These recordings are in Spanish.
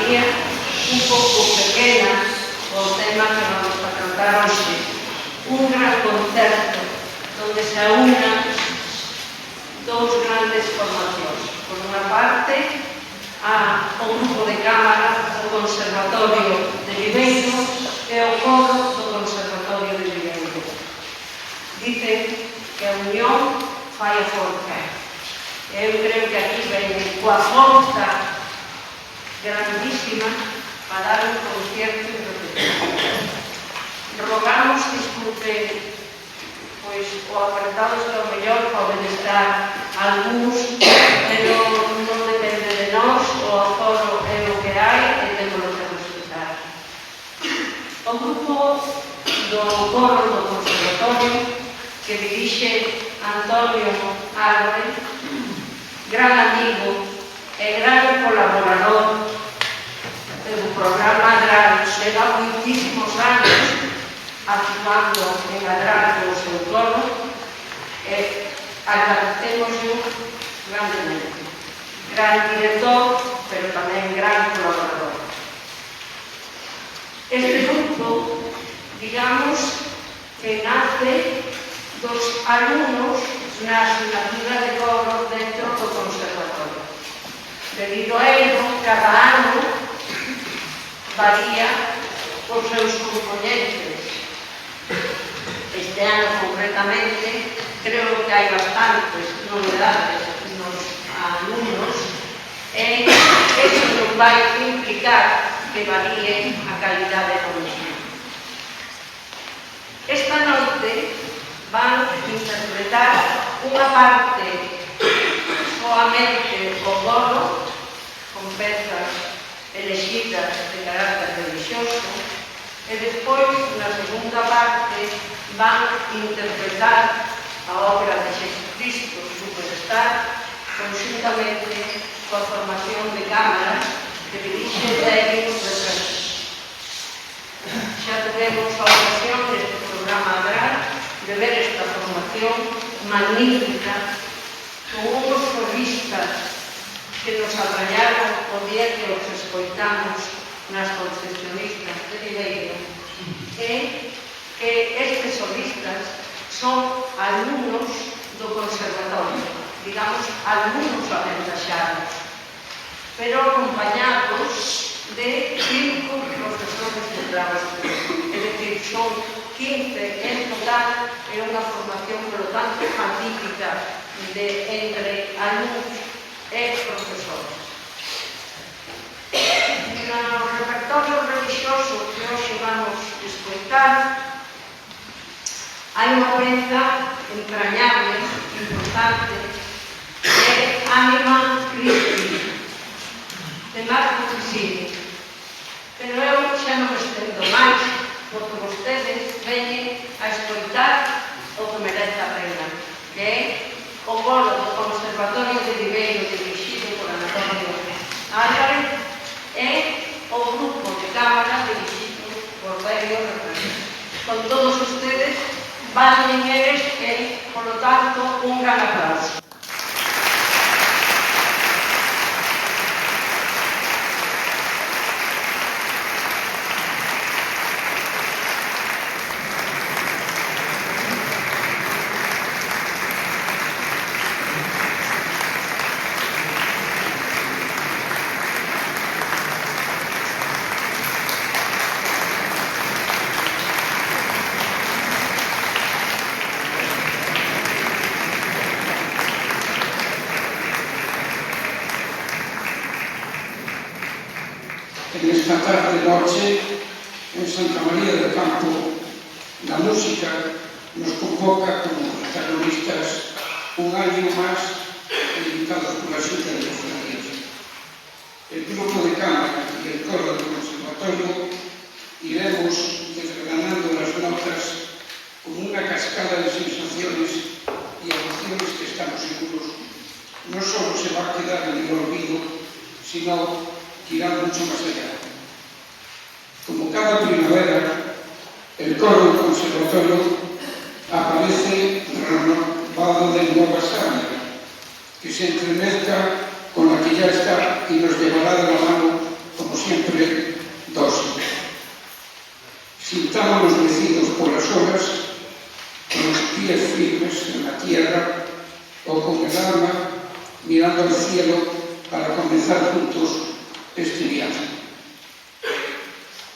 María, un pouco pequena o tema que vamos a cantar hoxe, un gran concerto onde se aunan dous grandes formacións. Por unha parte, o grupo de cámara do Conservatorio de Viveiro e o coro do Conservatorio de Viveiro. Dicen que a unión fai a forza. Eu creo que aquí ven coa forza grandísima para dar un concierto irrepetible. Rogamos disculpen o apertado está o mellor, poden estar algúns, pero non depende de nós, o aforo é o que hai e temos que respetar. O grupo do coro do Conservatorio que dirixe Antonio Arbe, gran amigo e gran colaborador do programa Adrado, leva muitísimos anos actuando en Adrado o seu coro e agradecemos grandemente. Gran director, pero tamén gran colaborador. Este grupo, digamos, que nace dos alumnos na asignatura de coro dentro do Conservatorio. Debido a ello, cada ano varía os seus componentes. Este ano, concretamente, creo que hai bastantes novedades nos alumnos e iso nos vai implicar que varíe a calidade do mismo. Esta noite van interpretar unha parte soamente o coro con pezas elegidas de carácter religioso e despois, na segunda parte, van interpretar a obra de Jesucristo Superstar conjuntamente coa formación de cámara que dirixe David Reverso. Xa tuvemos a ocasión neste programa Adrado de ver esta formación magnífica con unos solistas que nos atrañaron o día que os escoitamos nas concepcionistas de Viveiro e que estes solistas son alumnos do Conservatorio, digamos, alumnos aventaxados, pero acompañados de 5 profesores de claustro, é dicir, son 15 en total, é unha formación, por lo tanto, magnífica entre alumnos e profesores. No repertorio religioso que hoxe vamos escoitar hai unha peza entrañable, importante, que é Anima Christi, de Marco Pisini. Pero eu xa non estendo máis, porque vostedes veñen a escoitar o que merece a pena, que é o coro do Conservatorio de Viveiro dirixido por Antonio Álvarez e o grupo de cámara dirixido por David Reverso. Con todos ustedes, valen eles e, por lo tanto, un gran aplauso. En esta tarde de noche, en Santa María del Campo, la música nos convoca como protagonistas un año más invitados por la Xunta de Cofradías. El grupo de cámara y el coro del Conservatorio iremos desgranando las notas con una cascada de sensaciones y emociones que estamos seguros no solo se va a quedar en el olvido, sino que irá mucho más allá. Como cada primavera, el coro del Conservatorio aparece renovado de nueva sangre, que se entremezcla con la que ya está y nos llevará de la mano, como siempre. del alma, mirando al cielo para comenzar juntos este viaje.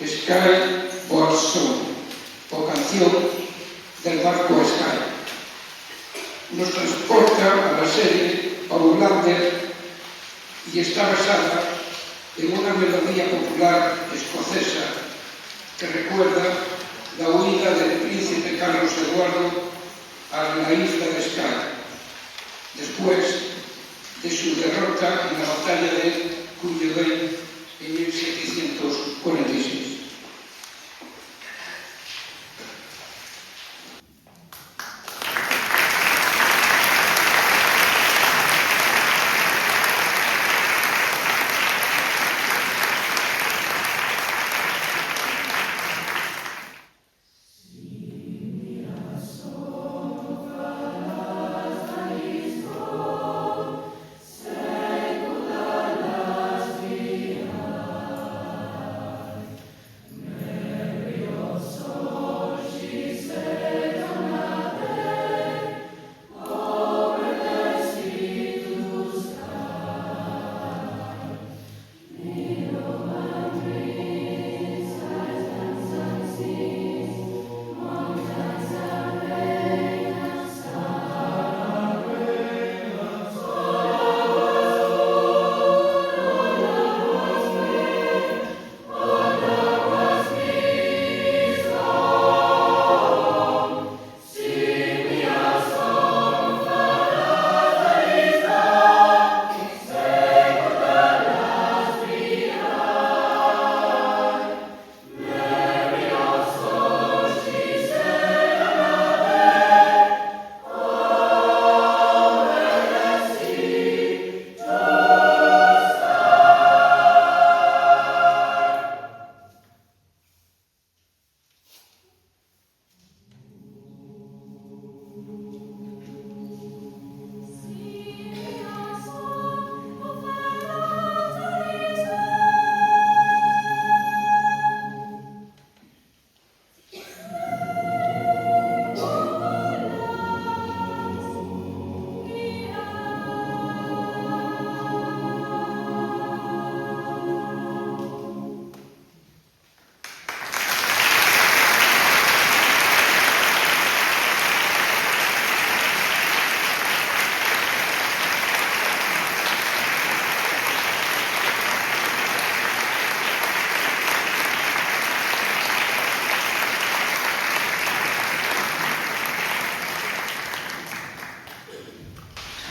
Sky Boat Song, o canción del barco Sky. Nos transporta a la serie Outlander y está basada en una melodía popular escocesa que recuerda la huida del príncipe Carlos Eduardo a la isla de Skye, después de su derrota en la batalla de Culloden en 1746.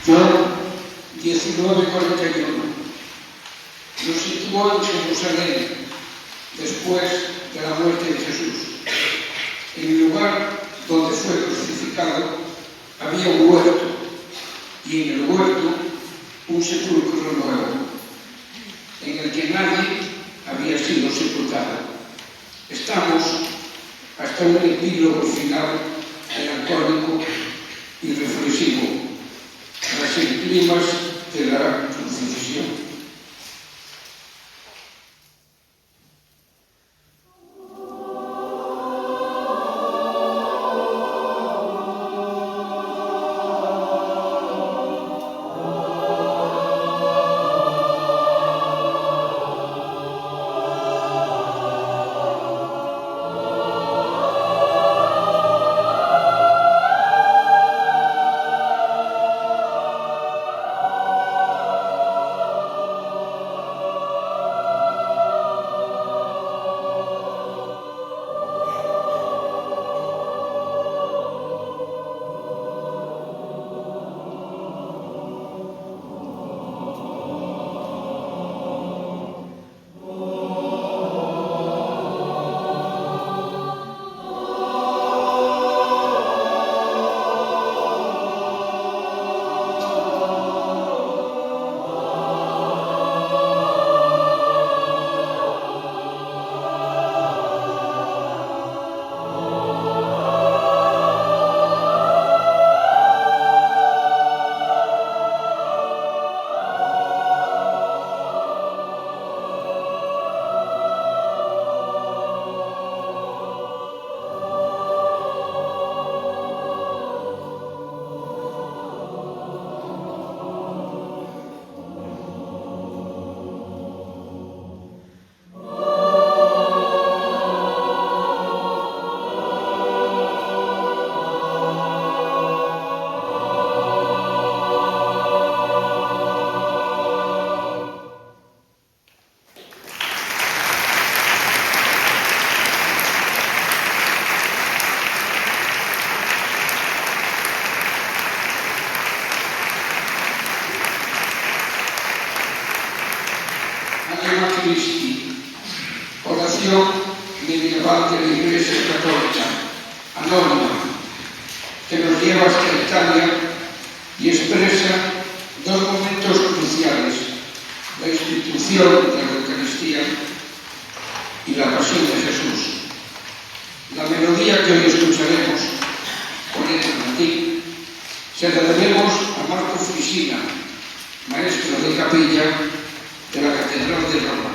John 19:41 nos situó en Jerusalén después de la muerte de Jesús. En el lugar donde fue crucificado había un huerto y en el huerto un sepulcro nuevo en el que nadie había sido sepultado. Estamos hasta un epílogo final melancólico y reflexivo tras el clímax de la crucifixión. Christi, oración medieval de la Iglesia Católica, anónima, que nos lleva hasta Italia y expresa dos momentos cruciales: la institución de la Eucaristía y la pasión de Jesús. La melodía que hoy escucharemos, con letra en latín, se la debemos a Marco Frisina, maestro de capilla de la Catedral de Roma.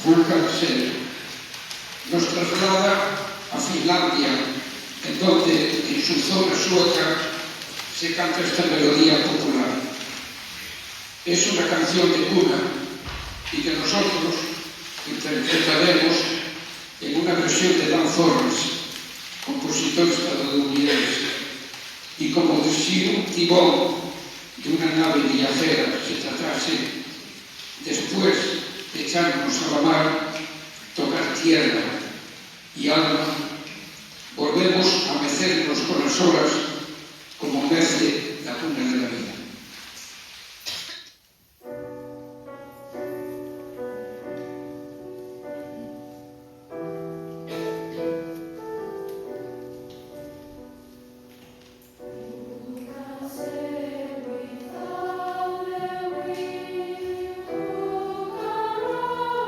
Fulcansel nos traslada a Finlandia, en donde en su zona sueca se canta esta melodía popular. Es una canción de cuna y que nosotros interpretaremos en una versión de Dan Forrest, compositor estadounidense, y como si un timón de una nave viajera se tratase, después de echarnos a la mar, tocar tierra y alma, volvemos a mecernos con las olas como mece la cuna de la vida. Oh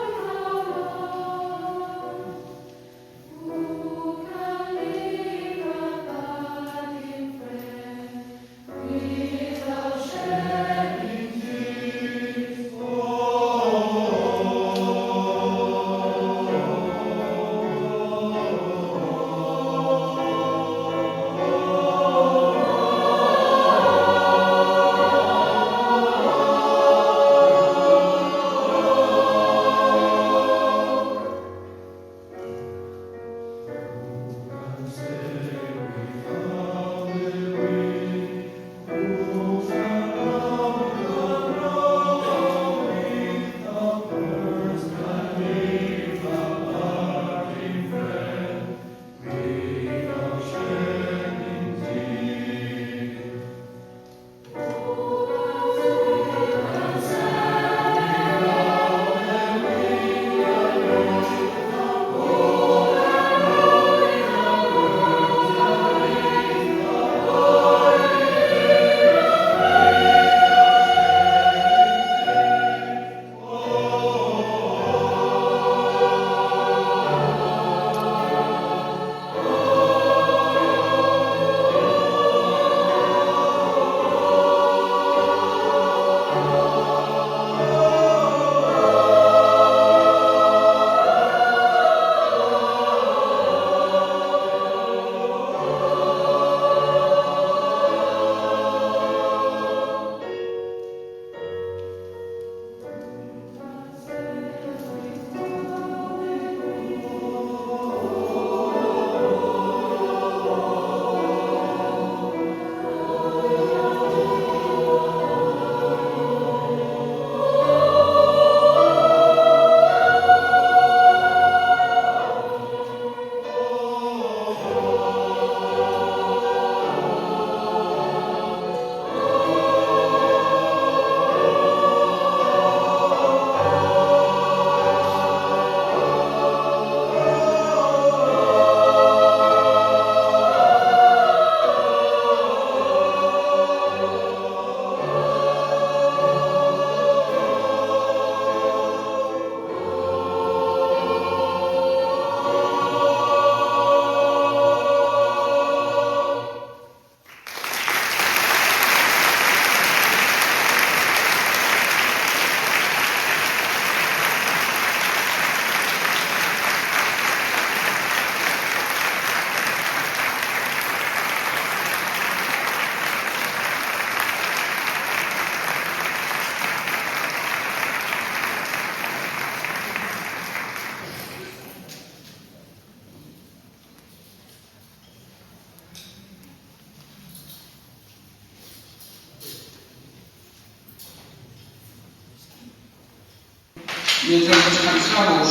mientras descansamos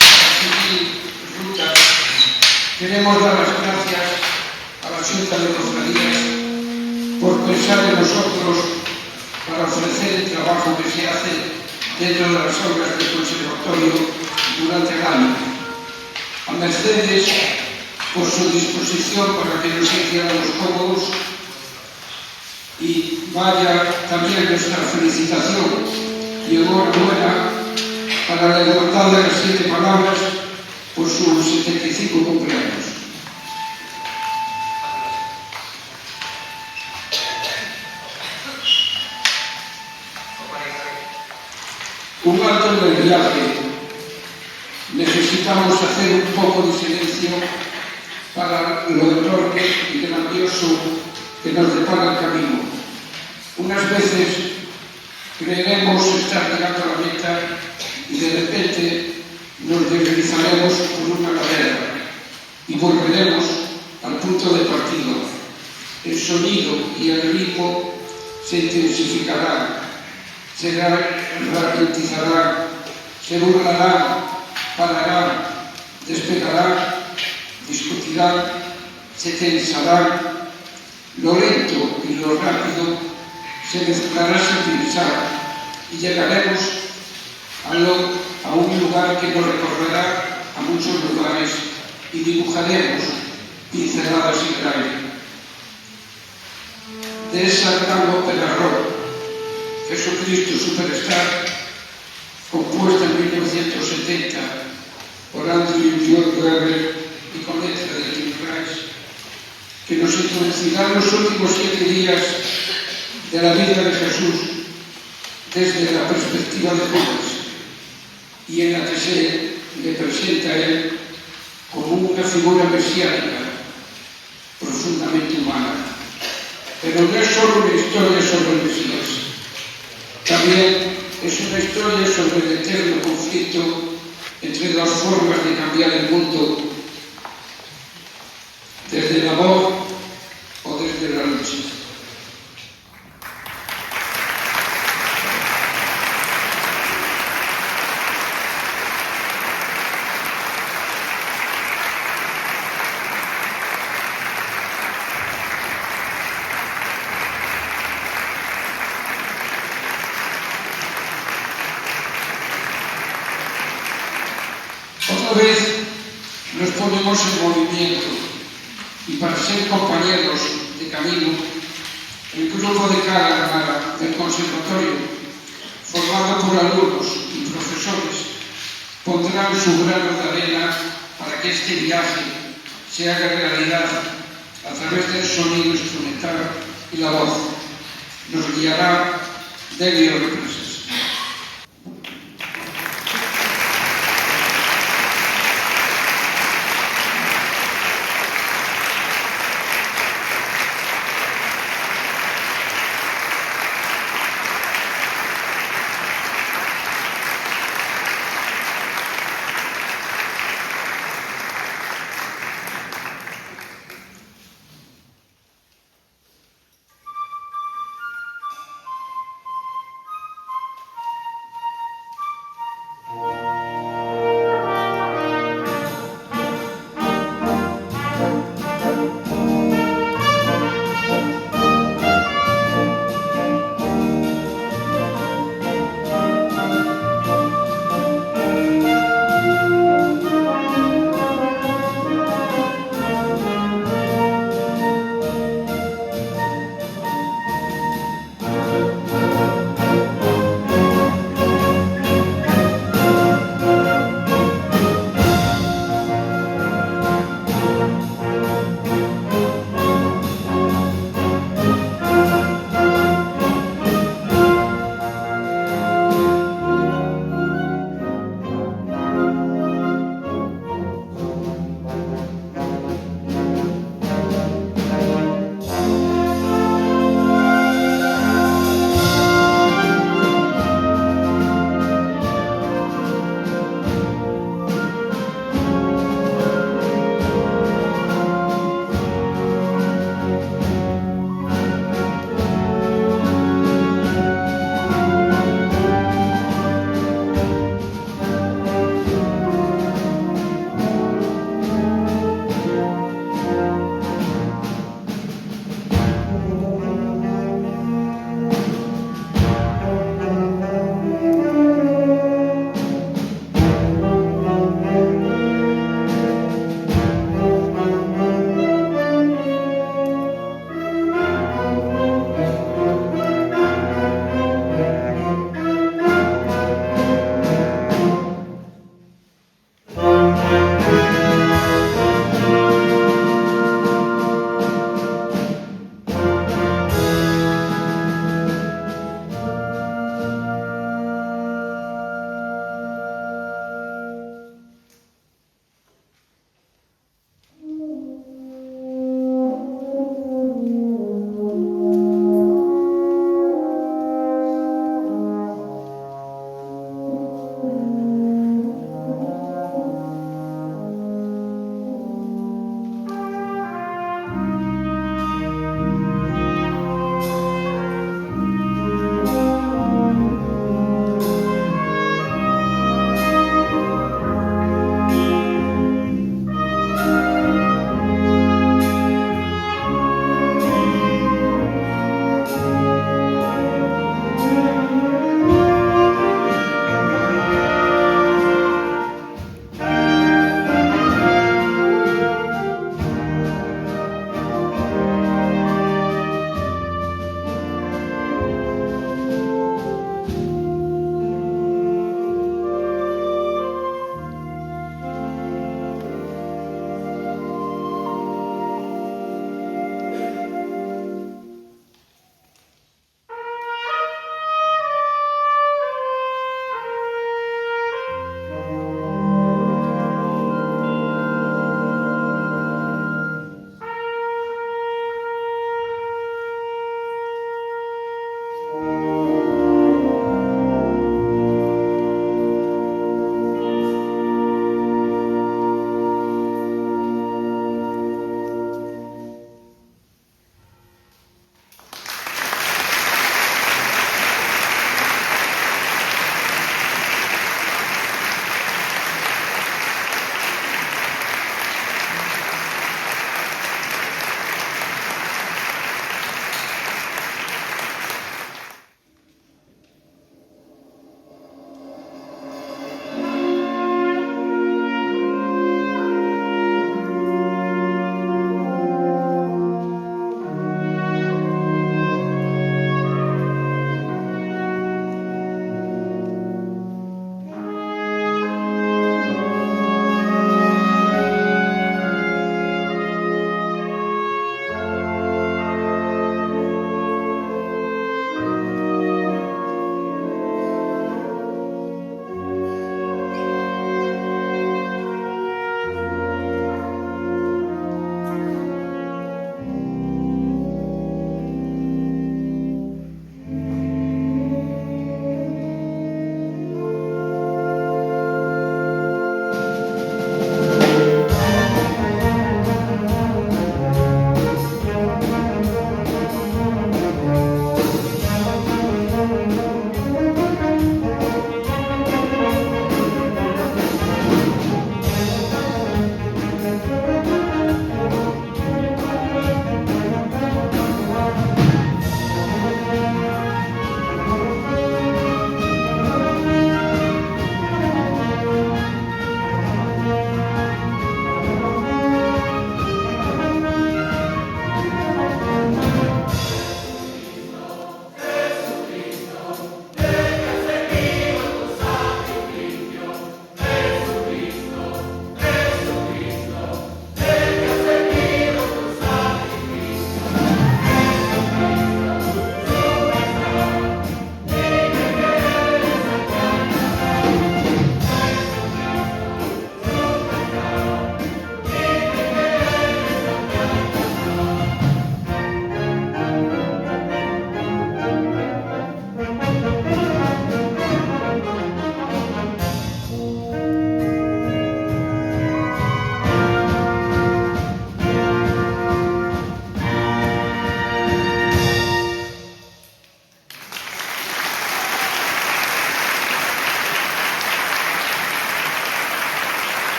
a seguir ruta, queremos dar las gracias a la Xunta de Cofradías por pensar en nosotros para ofrecer el trabajo que se hace dentro de las obras del conservatorio durante el año. A Mercedes por su disposición para que nos hiciéramos cómodos, y vaya también nuestra felicitación y enhorabuena para la Hermandad de las 7 Palabras por su 75 cumpleaños. Un alto en el viaje. Necesitamos hacer un poco de silencio para lo enorme y grandioso que nos depara el camino. Unas veces creeremos estar llegando a la meta y de repente nos deslizaremos por una ladera y volveremos al punto de partida. El sonido y el ritmo se intensificarán, se ralentizarán, se burlarán, pararán, despegarán, discutirán, se tensarán. Lo lento y lo rápido se mezclará sin pensar y llegaremos a un lugar que nos recordará a muchos lugares y dibujaremos pinceladas en el aire. De esa gran ópera rock, Jesucristo Superstar, compuesta en 1970 por Andrew Lloyd Webber y con letra de Tim Rice, que nos introducirá los últimos 7 días de la vida de Jesús desde la perspectiva de Judas, y en la que se le presenta a él como una figura mesiánica profundamente humana. Pero no es solo una historia sobre el Mesías, también es una historia sobre el eterno conflicto entre dos formas de cambiar el mundo, desde el amor o desde la lucha. Otra vez nos ponemos en movimiento y para ser compañeros de camino, el grupo de cara del conservatorio, formado por alumnos y profesores, pondrán su grano de arena para que este viaje se haga realidad a través del sonido instrumental y la voz. Nos guiará Delio Represas.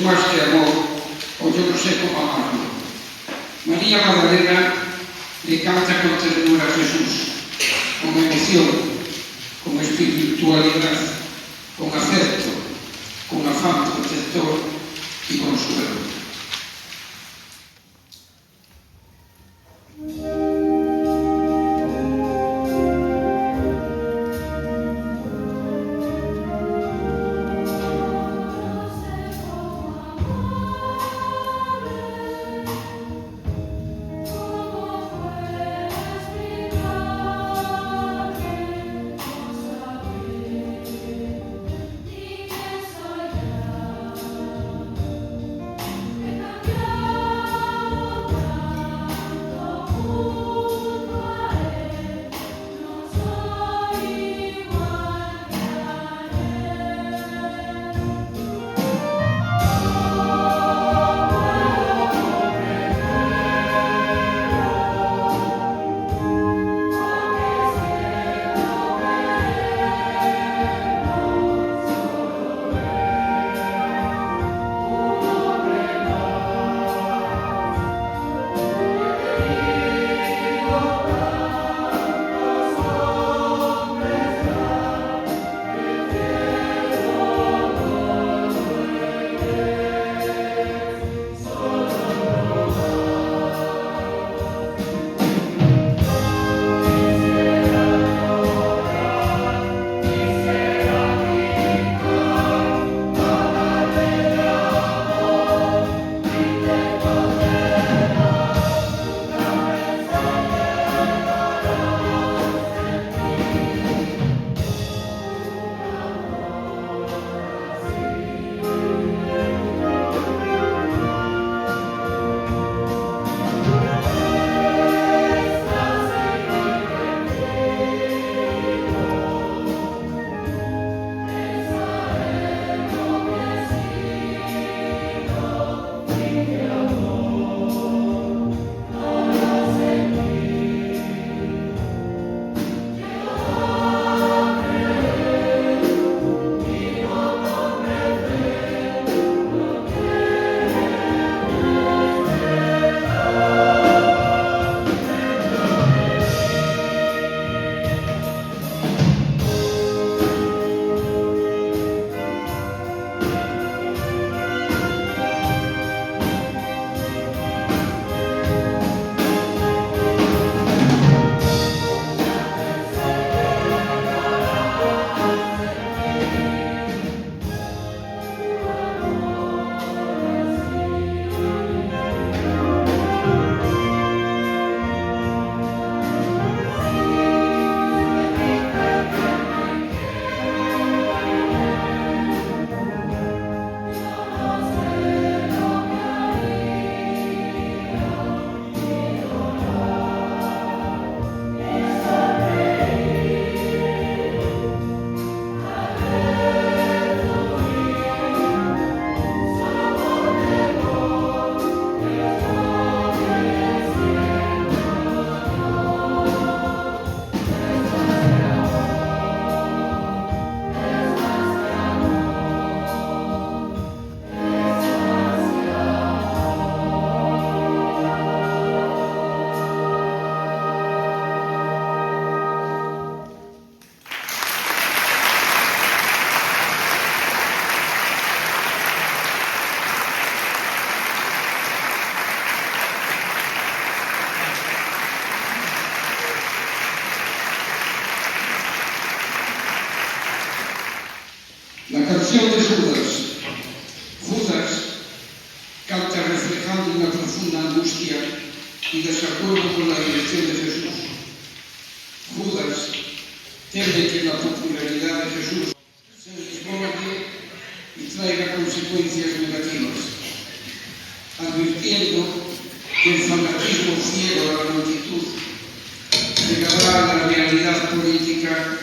es más que amor, o yo no sé cómo amarlo. María Magdalena le canta con ternura a Jesús, con emoción, con espiritualidad, con afecto, con afán protector y consuelo. La canción de Judas. Judas canta reflejando una profunda angustia y desacuerdo con la dirección de Jesús. Judas teme que la popularidad de Jesús se desborde y traiga consecuencias negativas, advirtiendo que el fanatismo ciego a la multitud llegará a la realidad política.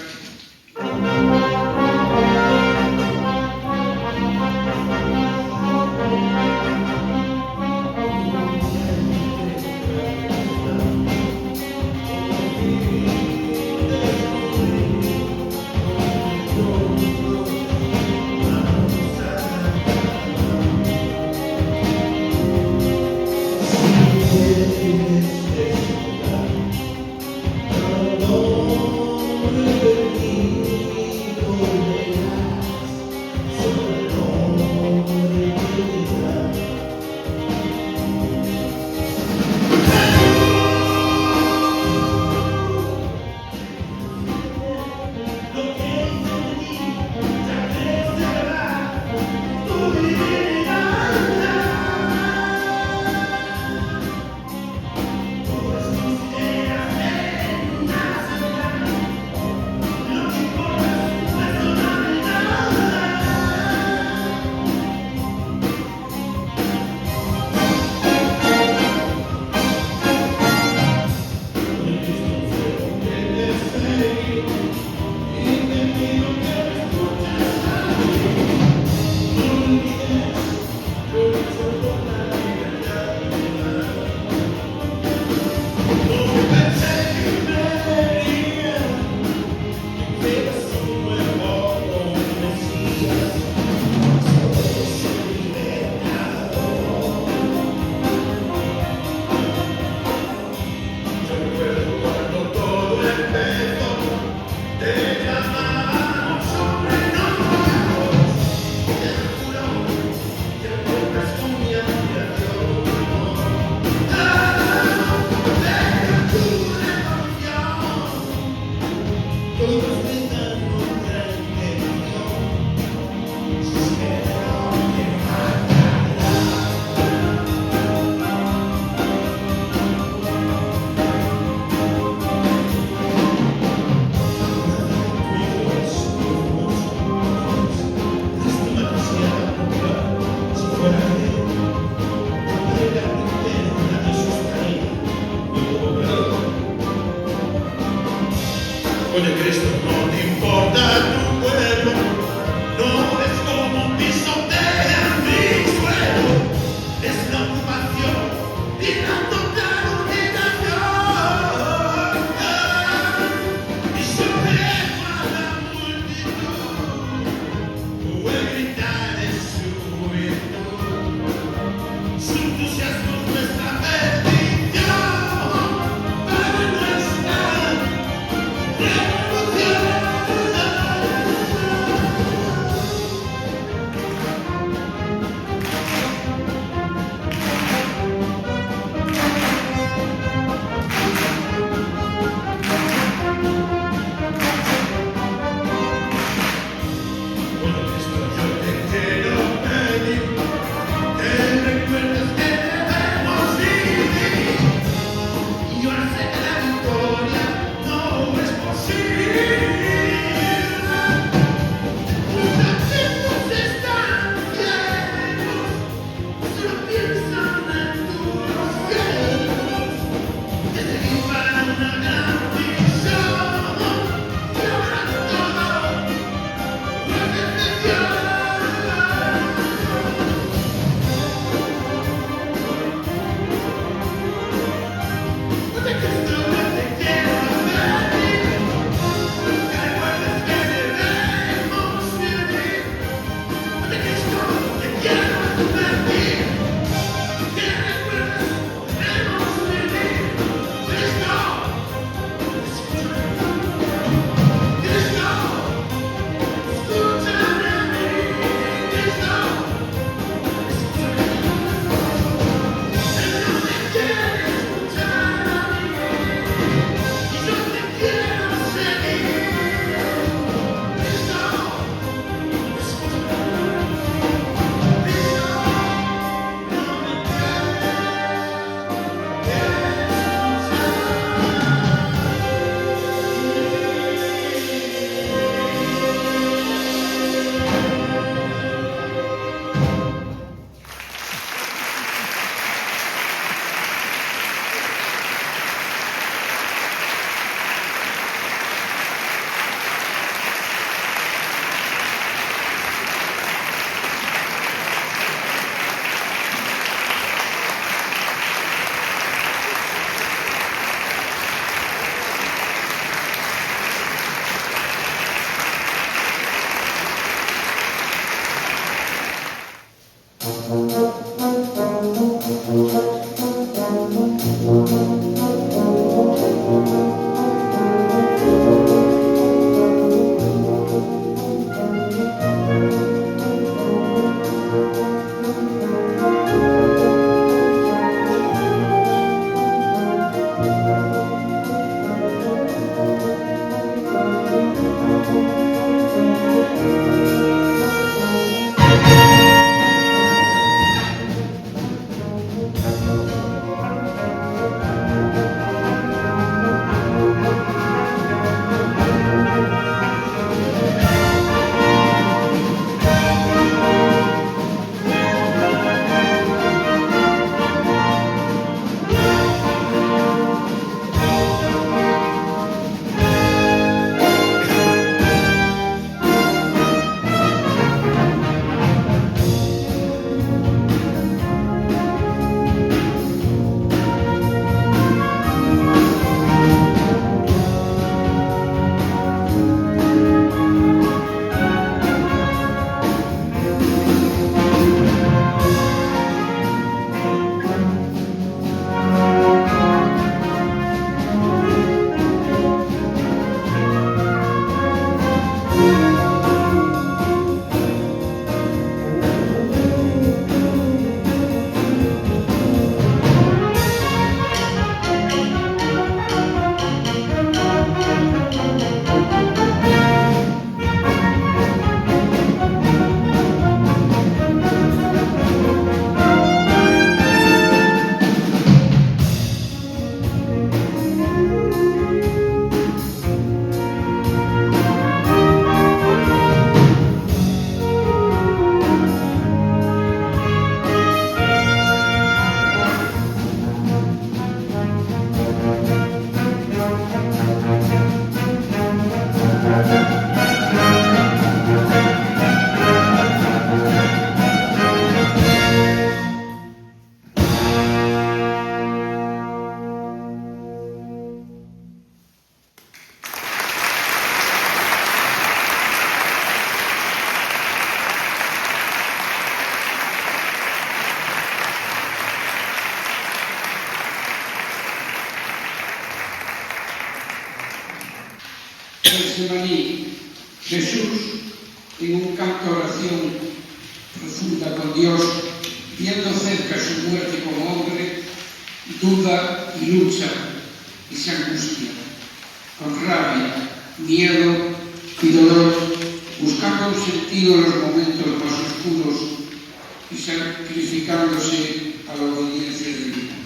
Oye Cristo, no te importa tu pueblo, no es como pisotean mi suelo, es la ocupación y la total humillación. Y yo dejo a la multitud, o el gritar de su virtud, su entusiasmo es nuestra perdición, para nuestra revolución. Bueno, Cristo, yo te quiero pedir que recuerdes que debemos vivir Getsemaní, Jesús, en un canto de oración profunda con Dios, viendo cerca su muerte como hombre, duda y lucha y se angustia, con rabia, miedo y dolor, buscando un sentido en los momentos más oscuros y sacrificándose a la obediencia divina.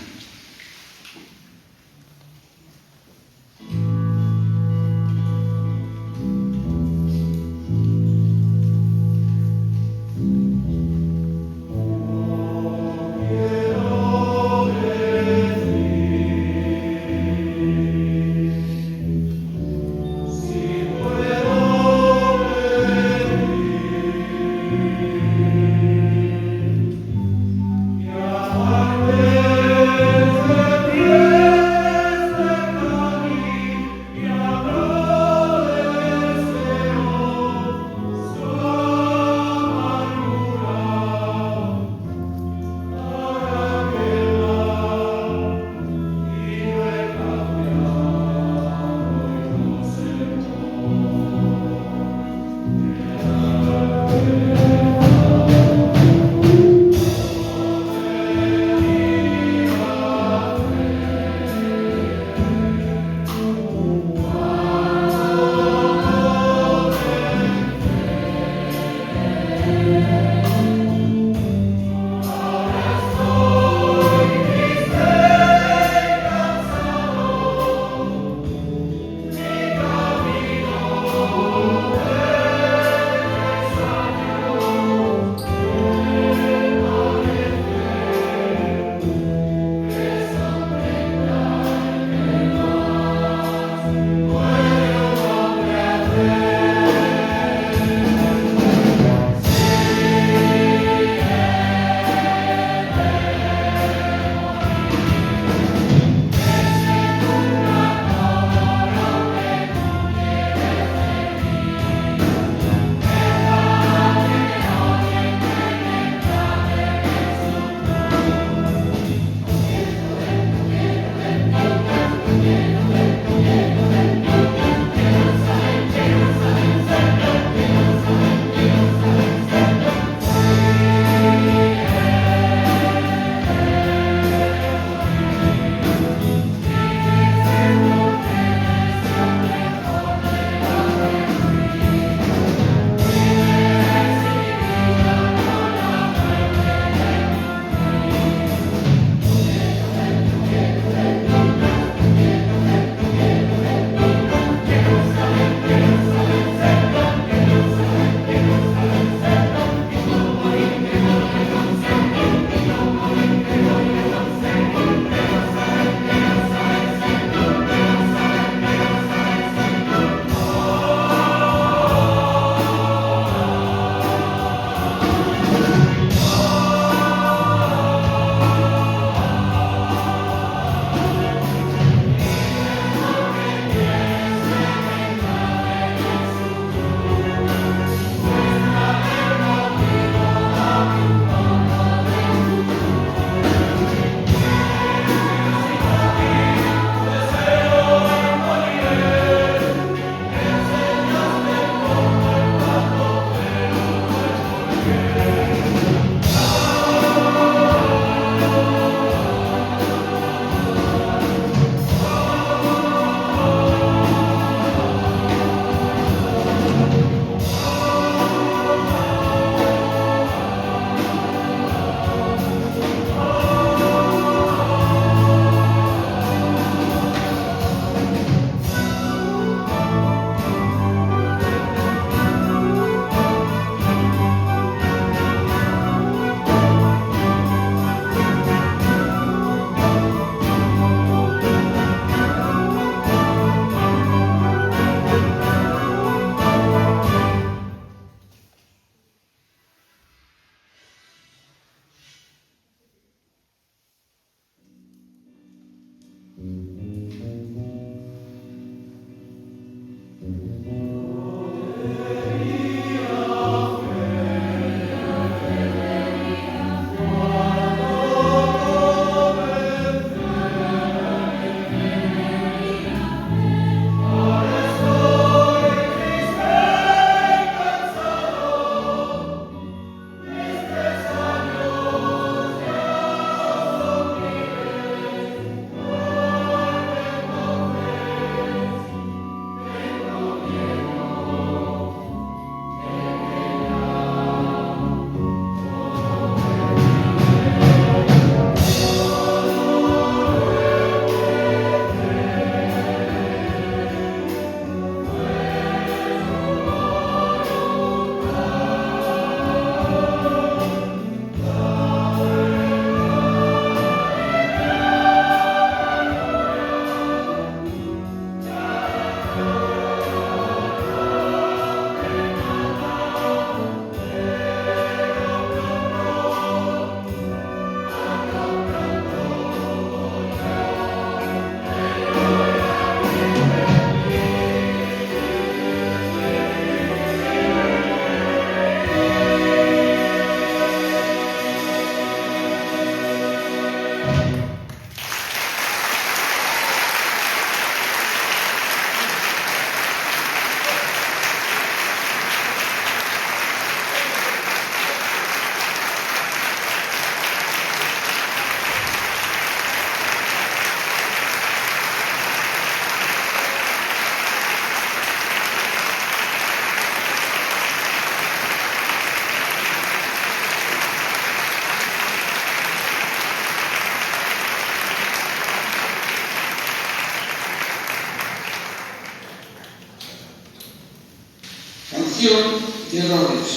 canción de Herodes.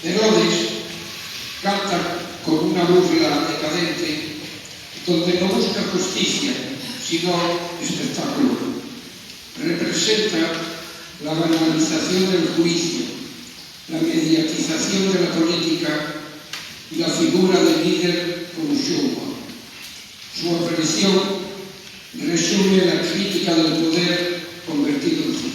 Herodes canta con una burla decadente donde no busca justicia, sino espectáculo. Representa la banalización del juicio, la mediatización de la política y la figura del líder como show. Su aparición resume la crítica del poder convertido en circo.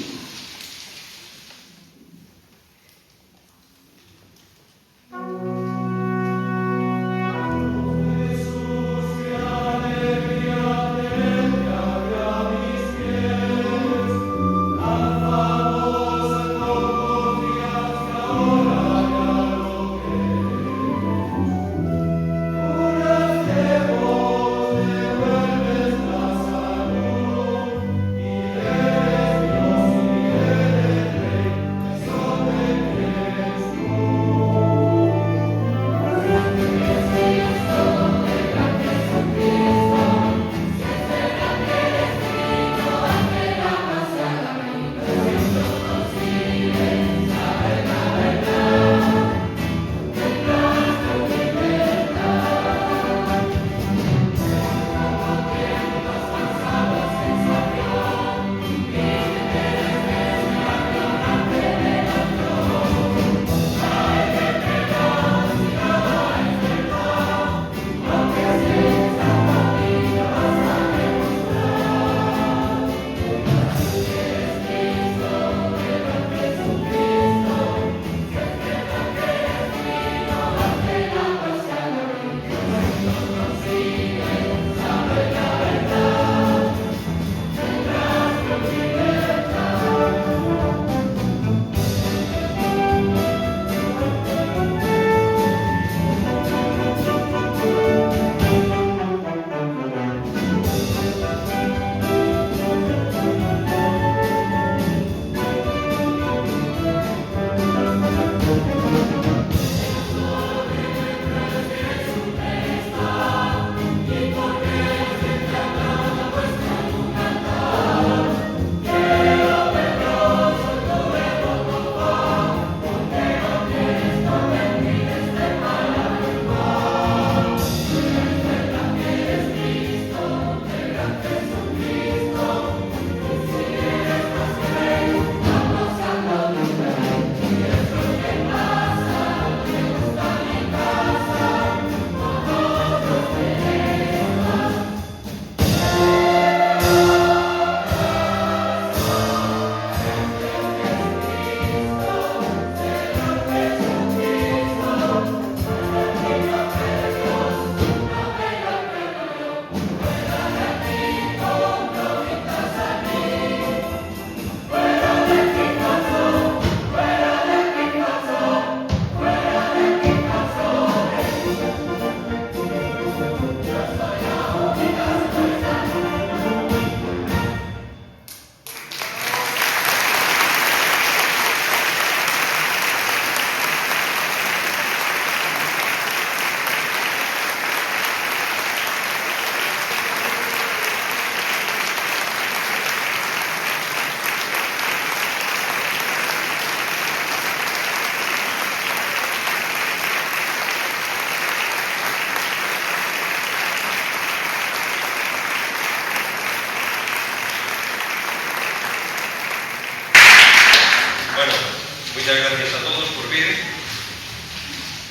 Muchas gracias a todos por vir.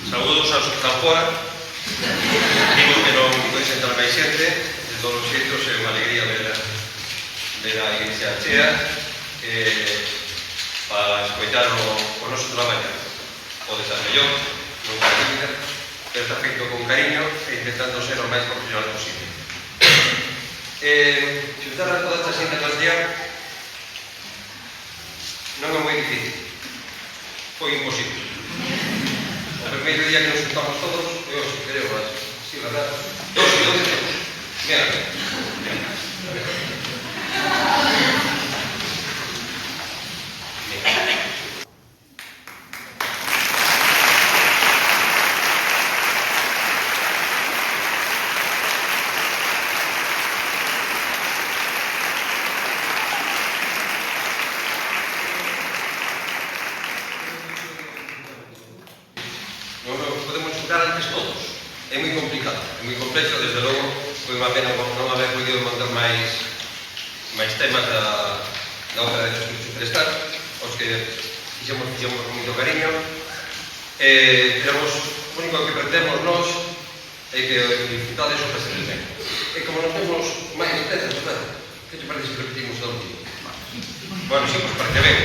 Saúdos aos que están fora. Digo que non podes entrar máis xente. De todos os xeitos é unha alegría ver a igrexa chea para escoitar o noso traballo. Pode estar mellor, non hai dúbida, pero está feito con cariño e intentando ser o máis profesional posible. Xuntar a toda esta xente que non é moi difícil. Foi imposible. O primeiro día que nos juntamos todos, foi hoxe, creo, así, verdad? Hoxe, onde estamos? Mira, foi unha pena non haber podido montar máis temas da obra de Jesús Celestal, os que fixemos con moito cariño. O único que pretendemos nós é que disfrutades o pasedes ben. E como non temos máis pezas, que te parece se repetimos todo o día? Bueno, sí, pues parece ben.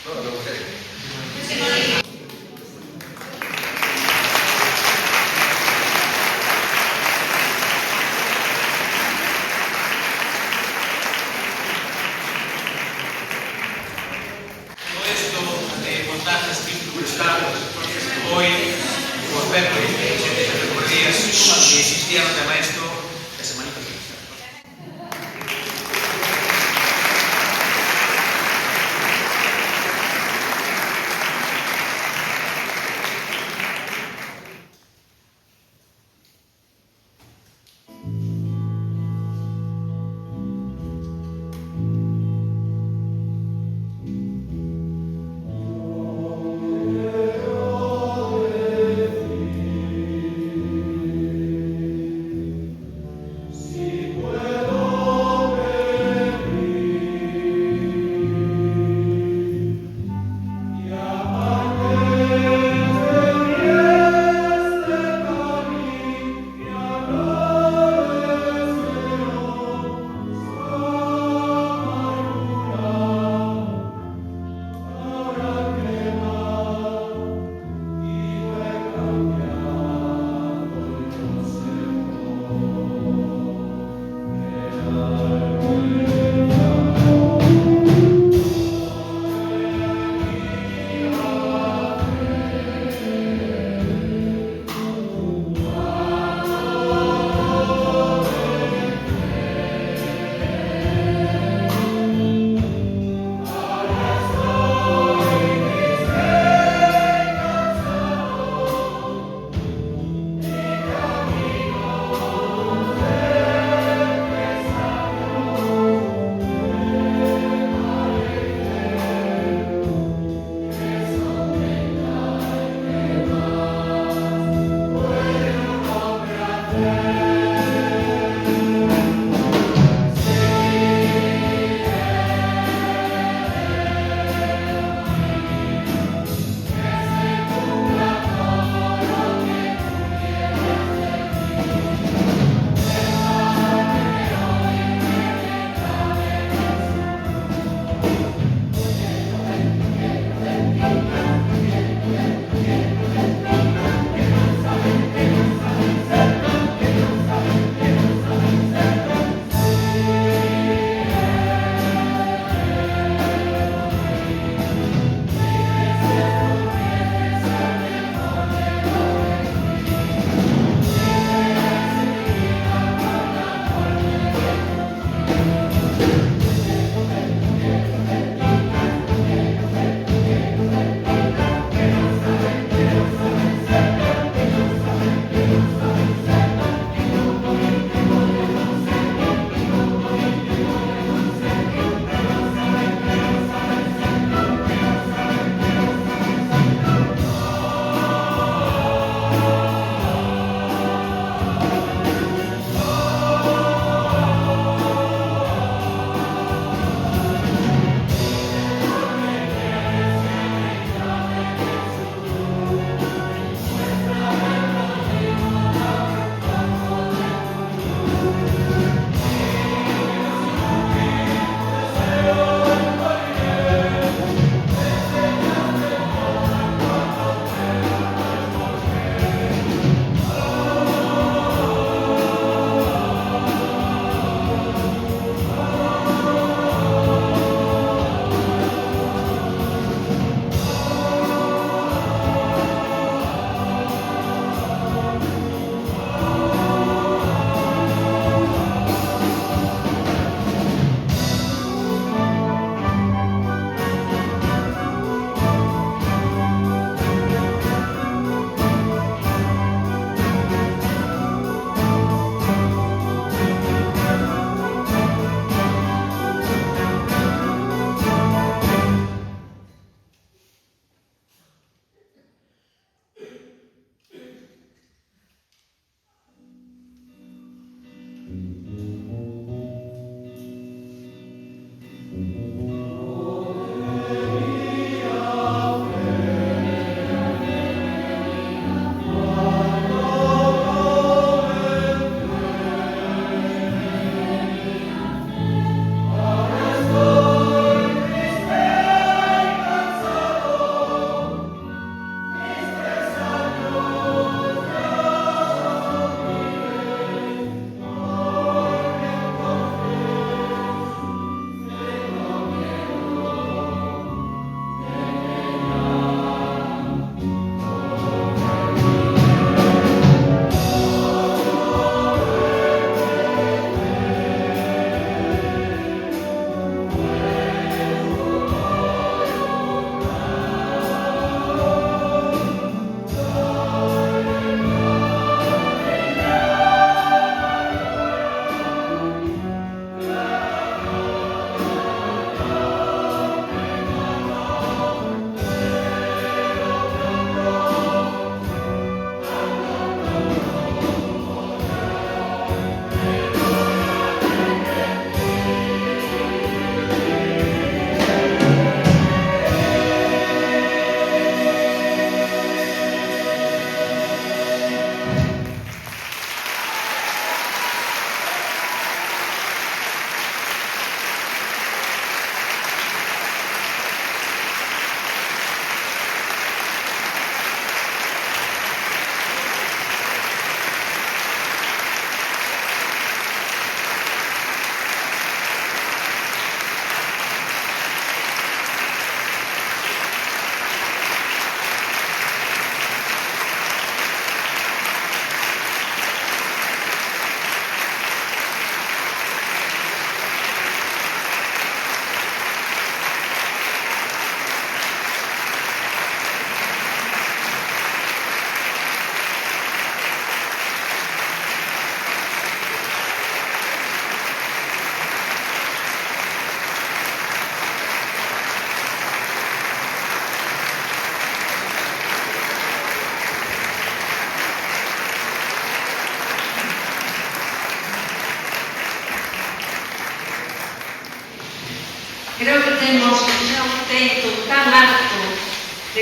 Non sei. Montajes tipo prestado hoy por verlo y por días que existía no tema esto de semanita de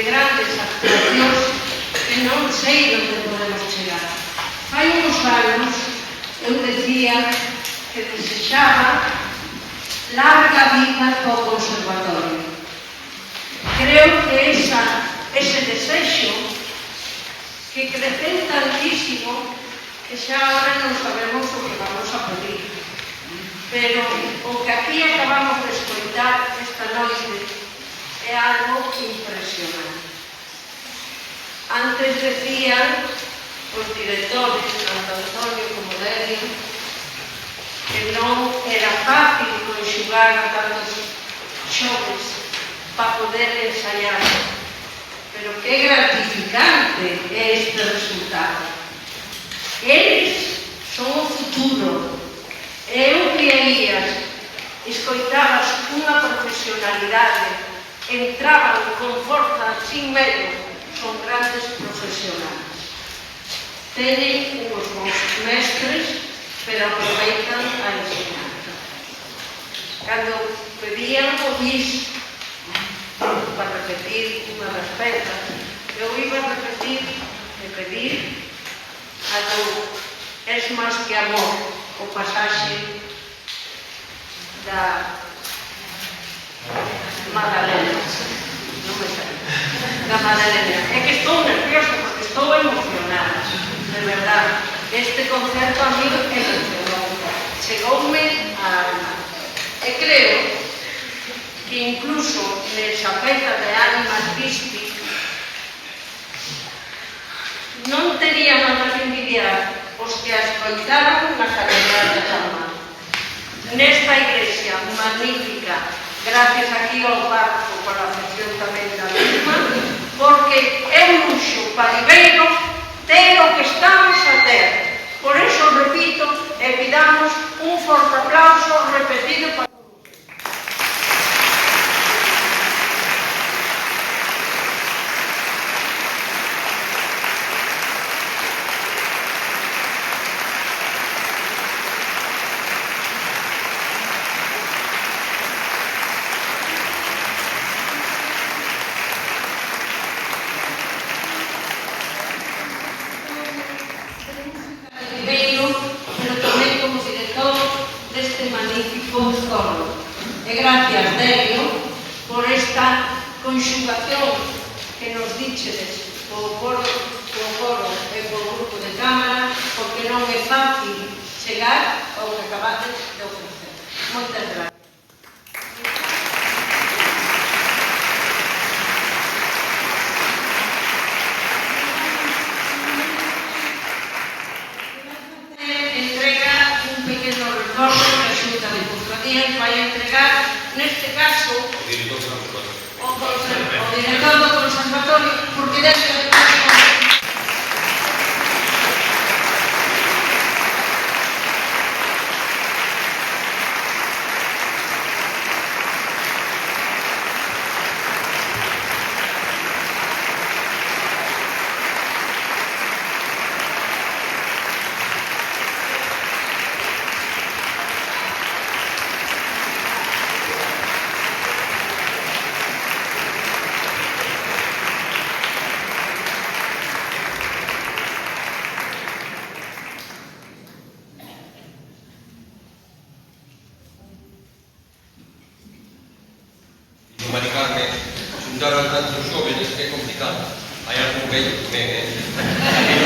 de grandes actuacións que non sei onde podemos chegar. Hai uns anos eu decía que desexaba larga vida ao conservatorio. Creo que ese desexo que creceu tantísimo que xa agora non sabemos o que vamos a pedir. Pero o que aquí acabamos de escoitar esta noite é algo impresionante. Antes decían os directores, tanto Antonio como Delio, que non era fácil conxugar a tantos xoves para poder ensayar. Pero que gratificante é este resultado. Eles son o futuro. Eu creías, escoitabas unha profesionalidade, entraban con forza, sin medo, son grandes profesionales. Teñen uns bons mestres, pero aproveitan a enseñanza. Cando pedían o bis para repetir unha das pezas, eu iba a repetir e pedir a do Es máis que amor, o pasaxe da Magdalena. Non me sei. Da Magdalena. É que estou nerviosa porque estou emocionada. De verdade. Este concerto a mí emocionou. Chegoume a alma. E creo que incluso nesa peza de Animas Christi non tería nada que envidiar os que a escoitaron na Catedral de Roma. Nesta iglesia magnífica, gracias aquí ao barco por a afección tamén da misma, porque é un luxo paribeiro ter o que estamos a ter. Por eso repito e pidamos un forte aplauso repetido para e gracias, Delio, por esta conxugación que nos díxedes o coro e o grupo de cámara, porque non é fácil chegar ao que acabades de ofrecer. Moitas gracias. Entrega un pequeno recordo que a Xunta de Cofradías vai entregar, neste caso, o director do conservatorio, porque debe de Maricarme, xuntar a tantos xóvenes que é complicado. Hai algún vello tamén,